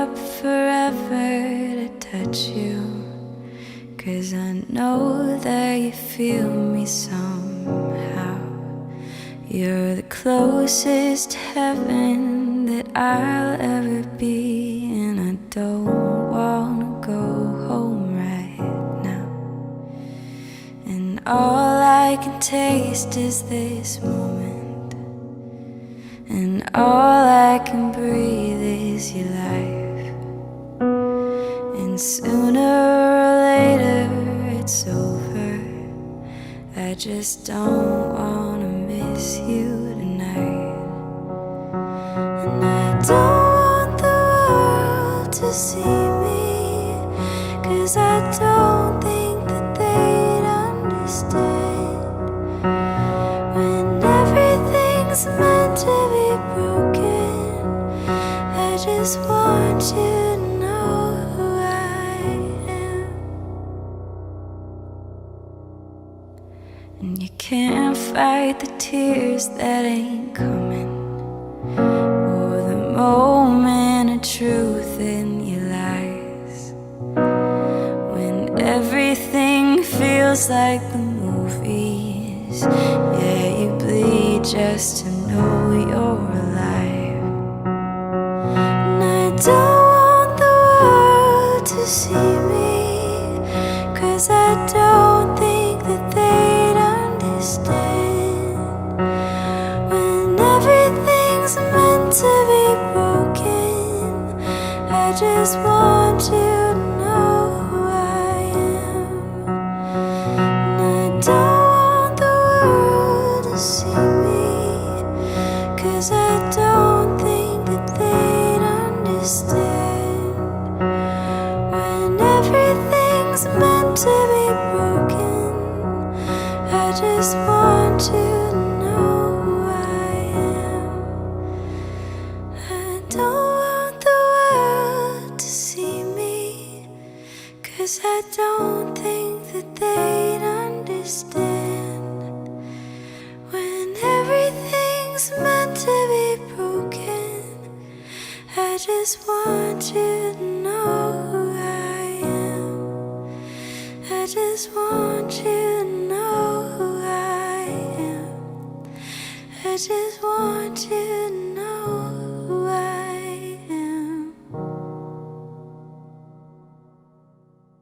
up forever to touch you, 'cause I know that you feel me somehow. You're the closest to heaven that I'll ever be, and I don't wanna go home right now. And all I can taste is this moment, and all I can breathe is your life. And sooner or later it's over. I just don't wanna miss you tonight. And I don't want the world to see me, 'cause I don't think that they'd understand. When everything's meant to be broken, I just want you to know who I am. And you can't fight the tears that ain't coming, or the moment of truth in your lies. When everything feels like the movies, yeah, you bleed just to know you're alive. And I don't want the world to see me, 'cause I don't think that they'd understand. When everything's meant to be broken, I just want you to know who I am. And I don't want the world to see me, 'cause I don't think that they'd understand. When everything's meant to be broken, I just want you to know who I am. I don't want the world to see me, 'cause I don't think that they'd understand. When everything's meant to be broken, I just want you to know who I am. I just want you to know who I am. I just want you to know